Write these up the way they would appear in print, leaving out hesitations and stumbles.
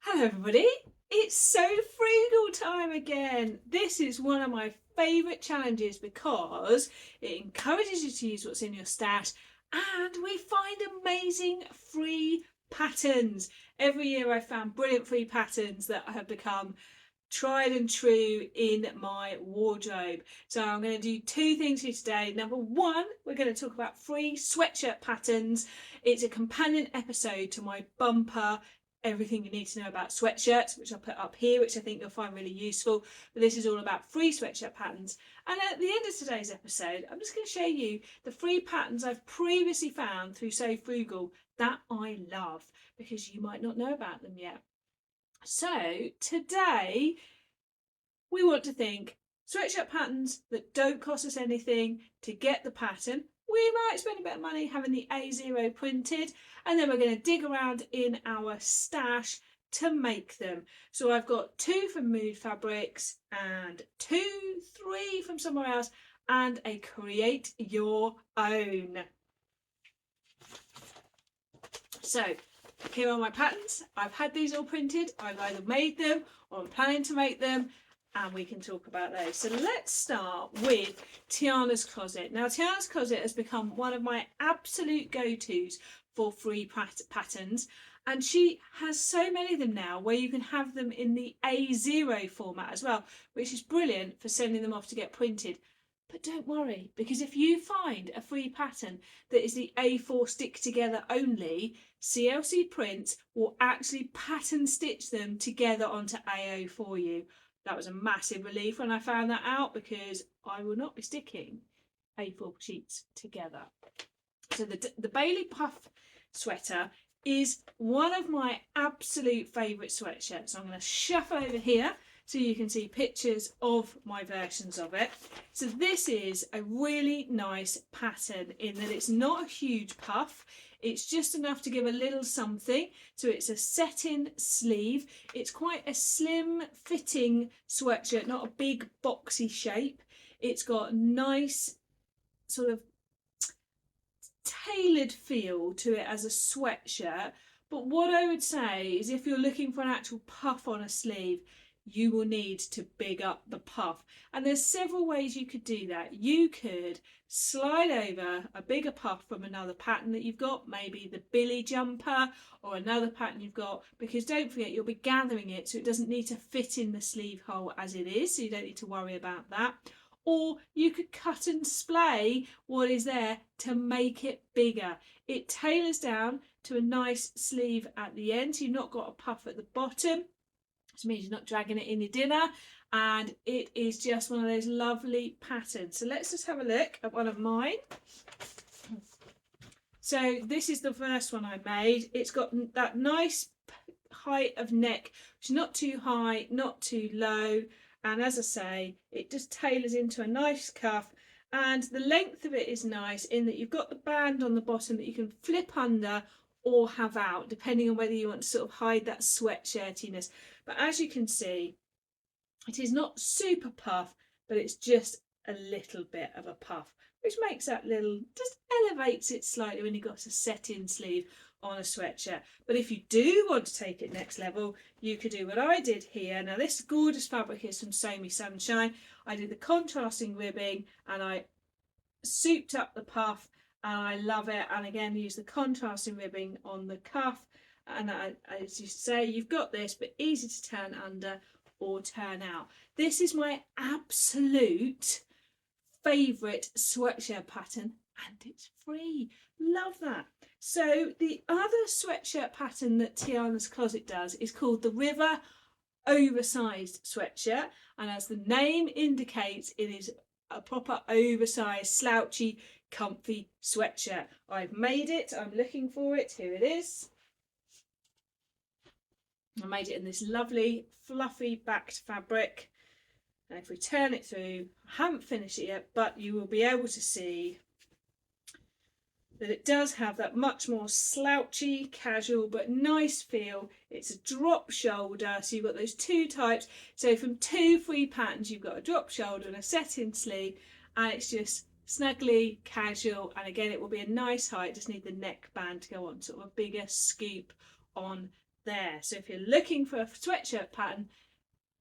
Hello everybody, it's So Frugal time again. This is one of my favourite challenges because it encourages you to use what's in your stash and we find amazing free patterns. Every year I've found brilliant free patterns that have become tried and true in my wardrobe. So I'm going to do two things here today. Number one, we're going to talk about free sweatshirt patterns. It's a companion episode to my bumper everything you need to know about sweatshirts, which I'll put up here, which I think you'll find really useful. But this is all about free sweatshirt patterns. And at the end of today's episode, I'm just going to show you the free patterns I've previously found through So Frugal that I love, because you might not know about them yet. So today we want to think sweatshirt patterns that don't cost us anything to get the pattern. We might spend a bit of money having the A0 printed, and then we're going to dig around in our stash to make them. So I've got 2 from Mood Fabrics and 3 from somewhere else, and a create your own. So here are my patterns. I've had these all printed. I've either made them or I'm planning to make them, and we can talk about those. So let's start with Tiana's Closet. Now Tiana's Closet has become one of my absolute go-tos for free patterns, and she has so many of them now where you can have them in the A0 format as well, which is brilliant for sending them off to get printed. But don't worry, because if you find a free pattern that is the A4 stick together only, CLC Prints will actually pattern stitch them together onto AO for you. That was a massive relief when I found that out, because I will not be sticking A4 sheets together. So the Bailey Puff sweater is one of my absolute favourite sweatshirts. So I'm going to shuffle over here so you can see pictures of my versions of it. So this is a really nice pattern in that it's not a huge puff. It's just enough to give a little something. So it's a set-in sleeve. It's quite a slim fitting sweatshirt, not a big boxy shape. It's got nice sort of tailored feel to it as a sweatshirt. But what I would say is, if you're looking for an actual puff on a sleeve, you will need to big up the puff. And there's several ways you could do that. You could slide over a bigger puff from another pattern that you've got, maybe the Billy jumper or another pattern you've got, because don't forget, you'll be gathering it, so it doesn't need to fit in the sleeve hole as it is, so you don't need to worry about that. Or you could cut and splay what is there to make it bigger. It tailors down to a nice sleeve at the end, so you've not got a puff at the bottom. Which means you're not dragging it in your dinner, and it is just one of those lovely patterns. So let's just have a look at one of mine. So this is the first one I made. It's got that nice height of neck, which is not too high, not too low, and as I say, it just tailors into a nice cuff, and the length of it is nice in that you've got the band on the bottom that you can flip under or have out, depending on whether you want to sort of hide that sweatshirtiness. But as you can see, it is not super puff, but it's just a little bit of a puff, which makes that little, just elevates it slightly when you've got a set-in sleeve on a sweatshirt. But if you do want to take it next level, you could do what I did here. Now this gorgeous fabric is from Sew Me Sunshine. I did the contrasting ribbing and I souped up the puff, and I love it. And again, use the contrasting ribbing on the cuff. And as you say, you've got this, but easy to turn under or turn out. This is my absolute favourite sweatshirt pattern, and it's free. Love that. So the other sweatshirt pattern that Tiana's Closet does is called the River Oversized sweatshirt, and as the name indicates, it is a proper oversized, slouchy, comfy sweatshirt. I've made it. I'm looking for it. Here it is. I made it in this lovely fluffy backed fabric, and if we turn it through, I haven't finished it yet, but you will be able to see that it does have that much more slouchy, casual but nice feel. It's a drop shoulder, so you've got those two types. So from 2 free patterns, you've got a drop shoulder and a set-in sleeve, and it's just snugly casual, and again it will be a nice height. Just need the neckband to go on, sort of a bigger scoop on there. So if you're looking for a sweatshirt pattern,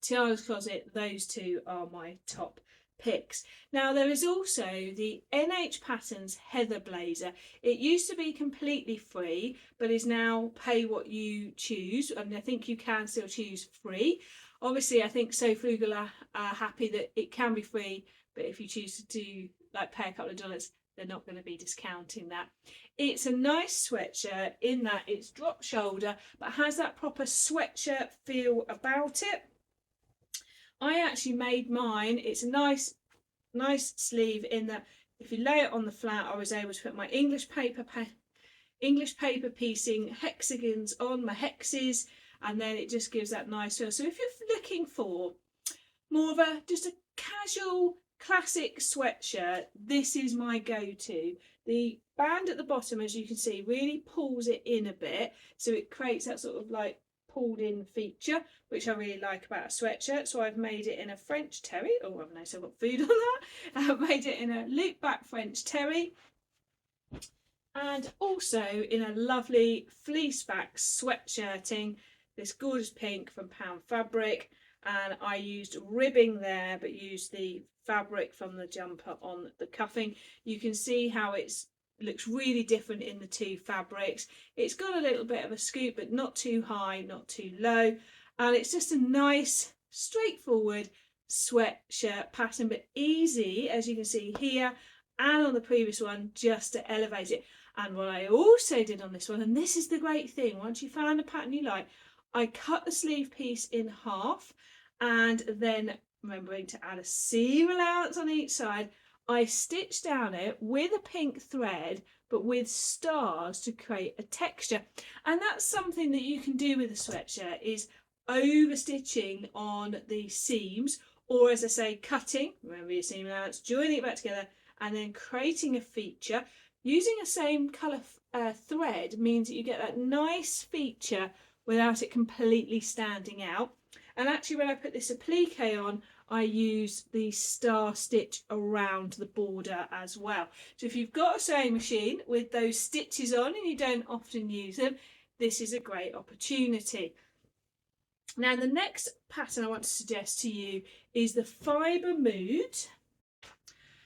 Tiana's Closet, those two are my top picks. Now there is also the NH Patterns Heather Blazer. It used to be completely free, but is now pay what you choose. I mean, I think you can still choose free. Obviously, I think So Frugal are happy that it can be free, but if you choose to do like pay a couple of dollars, they're not going to be discounting that. It's a nice sweatshirt in that it's drop shoulder, but has that proper sweatshirt feel about it. I actually made mine. It's a nice sleeve in that if you lay it on the flat, I was able to put my English paper piecing hexagons on, my hexes, and then it just gives that nice feel. So if you're looking for more of just a casual classic sweatshirt, this is my go-to. The band at the bottom, as you can see, really pulls it in a bit, so it creates that sort of like pulled in feature, which I really like about a sweatshirt. So I've made it in a French terry. Oh, I've noticed I've got food on that. I've made it in a loop back French terry, and also in a lovely fleece back sweatshirting, this gorgeous pink from Pound Fabric. And I used ribbing there, but used the fabric from the jumper on the cuffing. You can see how it looks really different in the two fabrics. It's got a little bit of a scoop, but not too high, not too low. And it's just a nice, straightforward sweatshirt pattern, but easy, as you can see here and on the previous one, just to elevate it. And what I also did on this one, and this is the great thing, once you found a pattern you like, I cut the sleeve piece in half, and then remembering to add a seam allowance on each side, I stitched down it with a pink thread, but with stars to create a texture. And that's something that you can do with a sweatshirt, is over stitching on the seams, or as I say, cutting, remember your seam allowance, joining it back together, and then creating a feature. Using the same colour thread means that you get that nice feature without it completely standing out. And actually, when I put this applique on, I use the star stitch around the border as well. So if you've got a sewing machine with those stitches on and you don't often use them, this is a great opportunity. Now the next pattern I want to suggest to you is the Fibre Mood.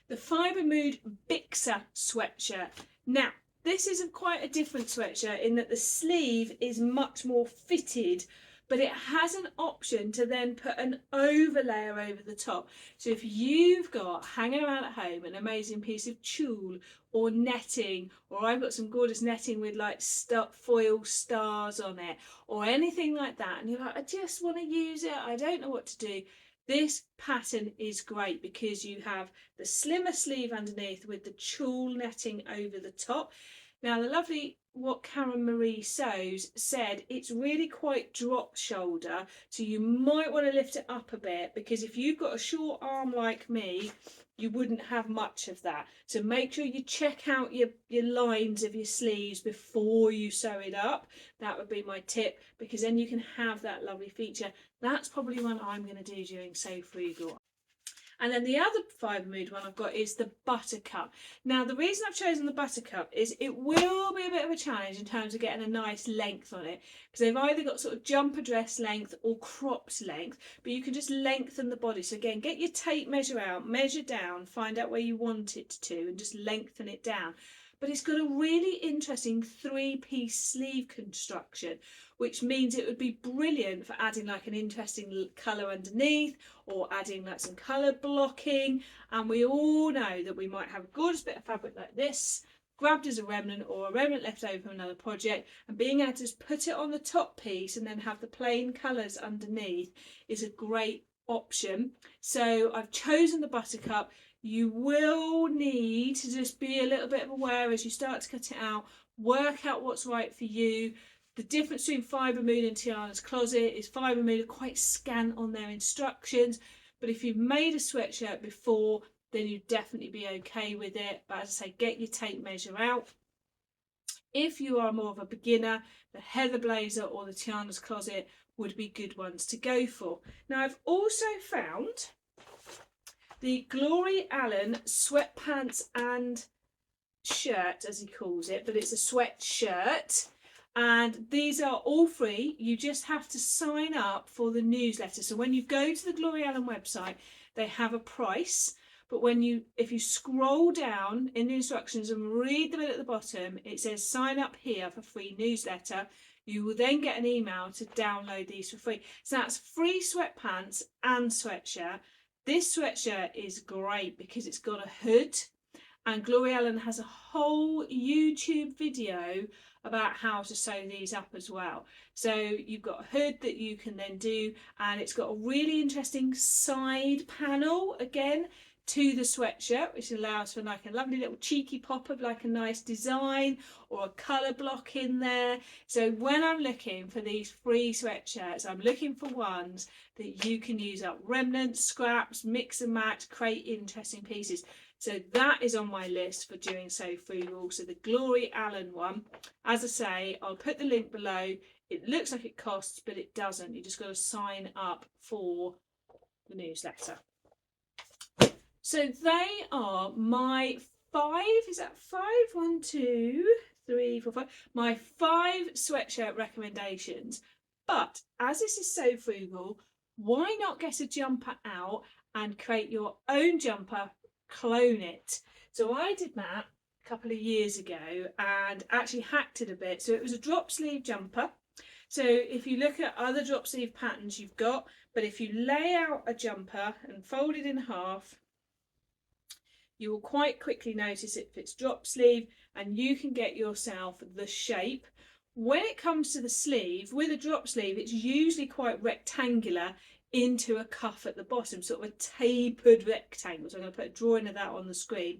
The Fibre Mood Bixa sweatshirt. Now this is quite a different sweatshirt in that the sleeve is much more fitted, but it has an option to then put an overlayer over the top. So if you've got hanging around at home an amazing piece of tulle or netting, or I've got some gorgeous netting with like foil stars on it, or anything like that, and you're like, I just want to use it, I don't know what to do, this pattern is great because you have the slimmer sleeve underneath with the tulle netting over the top. Now the lovely What Karen Marie Sews said it's really quite drop shoulder, so you might want to lift it up a bit, because if you've got a short arm like me, you wouldn't have much of that. So make sure you check out your lines of your sleeves before you sew it up. That would be my tip, because then you can have that lovely feature. That's probably one I'm going to do during So Frugal. And then the other Fibre Mood one I've got is the Buttercup. Now the reason I've chosen the Buttercup is it will be a bit of a challenge in terms of getting a nice length on it, because they've either got sort of jumper dress length or cropped length, but you can just lengthen the body. So again, get your tape measure out, measure down, find out where you want it to, and just lengthen it down. But it's got a really interesting 3-piece sleeve construction, which means it would be brilliant for adding like an interesting colour underneath, or adding like some colour blocking. And we all know that we might have a gorgeous bit of fabric like this, grabbed as a remnant, or a remnant left over from another project, and being able to just put it on the top piece and then have the plain colours underneath is a great option. So I've chosen the Buttercup. You will need to just be a little bit aware as you start to cut it out, work out what's right for you. The difference between Fibre Mood and Tiana's Closet is Fibre Mood are quite scant on their instructions, but if you've made a sweatshirt before, then you'd definitely be okay with it. But as I say, get your tape measure out. If you are more of a beginner, the Heather Blazer or the Tiana's Closet would be good ones to go for. Now I've also found the Glory Allan sweatpants and shirt, as he calls it, but it's a sweatshirt. And these are all free. You just have to sign up for the newsletter. So when you go to the Glory Allan website, they have a price. But if you scroll down in the instructions and read them at the bottom, it says sign up here for free newsletter. You will then get an email to download these for free. So that's free sweatpants and sweatshirt. This sweatshirt is great because it's got a hood, and Glory Allan has a whole YouTube video about how to sew these up as well. So you've got a hood that you can then do, and it's got a really interesting side panel again to the sweatshirt, which allows for like a lovely little cheeky pop of like a nice design or a colour block in there. So when I'm looking for these free sweatshirts, I'm looking for ones that you can use up remnants, scraps, mix and match, create interesting pieces. So that is on my list for doing So Frugal. So the Glory Allan one, as I say, I'll put the link below. It looks like it costs, but it doesn't. You just got to sign up for the newsletter. So they are my 5, is that 5? 1, 2, 3, 4, 5. My 5 sweatshirt recommendations. But as this is So Frugal, why not get a jumper out and create your own jumper, clone it? So I did that a couple of years ago and actually hacked it a bit. So it was a drop sleeve jumper. So if you look at other drop sleeve patterns you've got, but if you lay out a jumper and fold it in half, you will quite quickly notice it fits drop sleeve, and you can get yourself the shape. When it comes to the sleeve, with a drop sleeve, it's usually quite rectangular into a cuff at the bottom, sort of a tapered rectangle. So I'm going to put a drawing of that on the screen.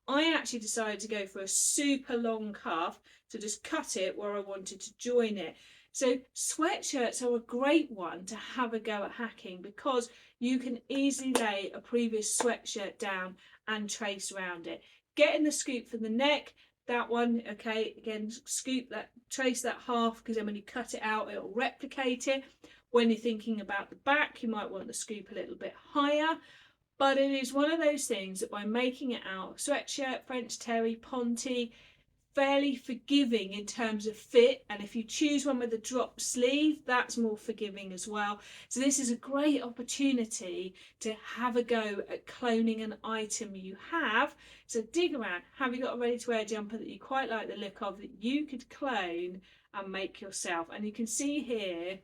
I actually decided to go for a super long cuff, to just cut it where I wanted to join it. So sweatshirts are a great one to have a go at hacking, because you can easily lay a previous sweatshirt down and trace around it. Getting the scoop for the neck, that one, okay, again, scoop that, trace that half, because then when you cut it out, it'll replicate it. When you're thinking about the back, you might want the scoop a little bit higher. But it is one of those things that by making it out, sweatshirt, French terry, ponte, fairly forgiving in terms of fit, and if you choose one with a drop sleeve, that's more forgiving as well. So this is a great opportunity to have a go at cloning an item you have. So dig around, have you got a ready to wear jumper that you quite like the look of, that you could clone and make yourself? And you can see here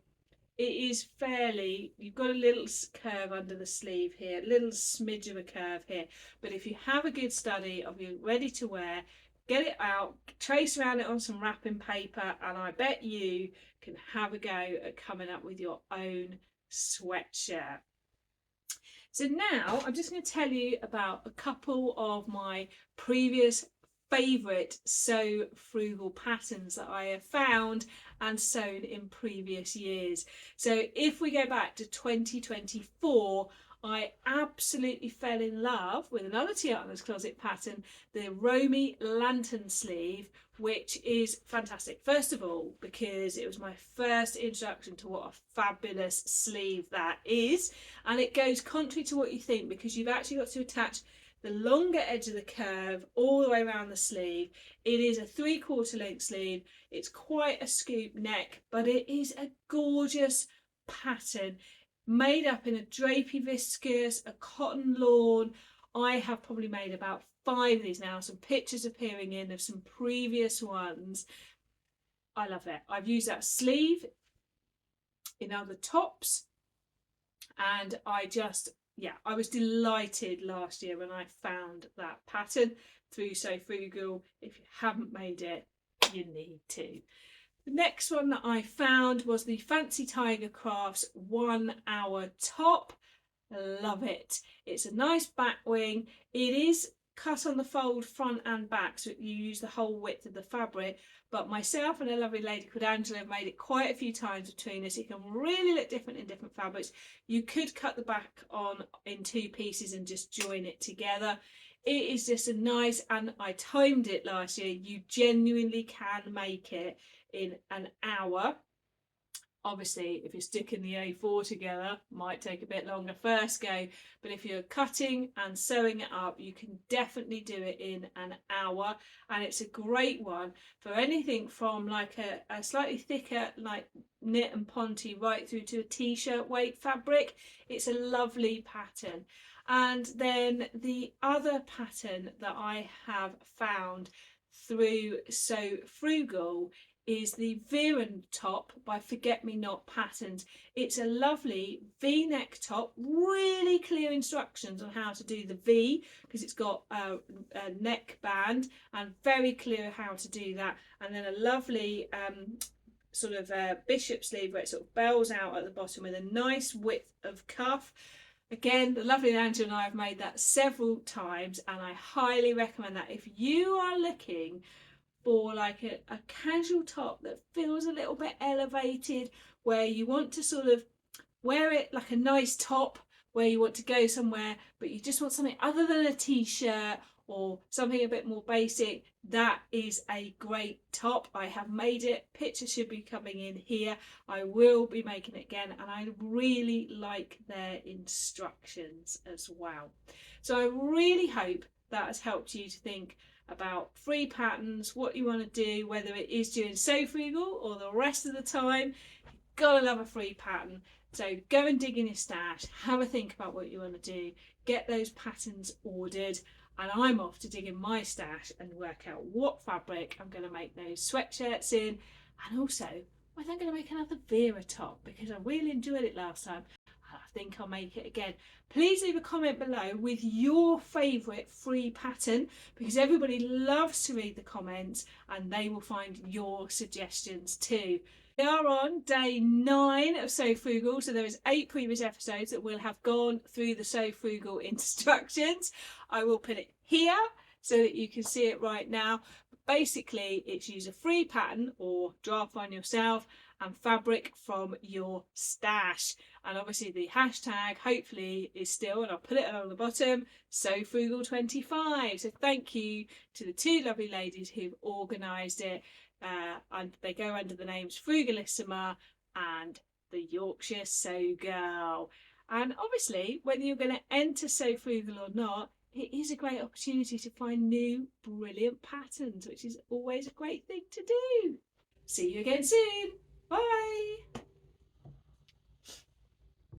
it is fairly, you've got a little curve under the sleeve here, a little smidge of a curve here, but if you have a good study of your ready to wear, get it out, trace around it on some wrapping paper, and I bet you can have a go at coming up with your own sweatshirt. So now I'm just going to tell you about a couple of my previous favourite So Frugal patterns that I have found and sewn in previous years. So if we go back to 2024, I absolutely fell in love with another Tiana's Closet pattern, the Romy Lantern sleeve, which is fantastic. First of all, because it was my first introduction to what a fabulous sleeve that is, and it goes contrary to what you think, because you've actually got to attach the longer edge of the curve all the way around the sleeve. It is a 3/4 length sleeve. It's quite a scoop neck, but it is a gorgeous pattern, made up in a drapey viscose, a cotton lawn. I have probably made about 5 of these now, some pictures appearing in of some previous ones. I love it. I've used that sleeve in other tops, and I was delighted last year when I found that pattern through So Frugal. If you haven't made it, you need to. The next one that I found was the Fancy Tiger Crafts 1 hour top. Love it. It's a nice back wing. It is cut on the fold front and back, so you use the whole width of the fabric, but myself and a lovely lady called Angela have made it quite a few times between us. It can really look different in different fabrics. You could cut the back on in 2 pieces and just join it together. It is just a nice, and I timed it last year, you genuinely can make it in an hour. Obviously, if you're sticking the A4 together, might take a bit longer first go, but if you're cutting and sewing it up, you can definitely do it in an hour, and it's a great one for anything from like a slightly thicker like knit and ponte right through to a t-shirt weight fabric. It's a lovely pattern. And then the other pattern that I have found through So Frugal is the Veren top by Forget Me Not Patterns. It's a lovely V-neck top, really clear instructions on how to do the V, because it's got a neck band, and very clear how to do that. And then a lovely sort of bishop sleeve where it sort of bells out at the bottom with a nice width of cuff. Again, the lovely Lantern and I have made that several times, and I highly recommend that. If you are looking for like a casual top that feels a little bit elevated, where you want to sort of wear it like a nice top, where you want to go somewhere but you just want something other than a t-shirt or something a bit more basic, that is a great top. I have made it, pictures should be coming in here. I will be making it again, and I really like their instructions as well. So I really hope that has helped you to think about free patterns, what you want to do, whether it is doing So Frugal or the rest of the time. You've got to love a free pattern. So go and dig in your stash, have a think about what you want to do, get those patterns ordered, and I'm off to dig in my stash and work out what fabric I'm going to make those sweatshirts in, and also whether I'm going to make another Vera top, because I really enjoyed it last time. I think I'll make it again. Please leave a comment below with your favourite free pattern, because everybody loves to read the comments and they will find your suggestions too. We are on day 9 of So Frugal, so there is 8 previous episodes that will have gone through the So Frugal instructions. I will put it here so that you can see it right now. Basically, it's use a free pattern or draft one yourself and fabric from your stash. And obviously the hashtag hopefully is still, and I'll put it along the bottom, So Frugal 25. So thank you to the 2 lovely ladies who've organised it. And they go under the names Frugalissima and the Yorkshire Sew Girl. And obviously, whether you're going to enter So Frugal or not, it is a great opportunity to find new brilliant patterns, which is always a great thing to do. See you again soon. Bye.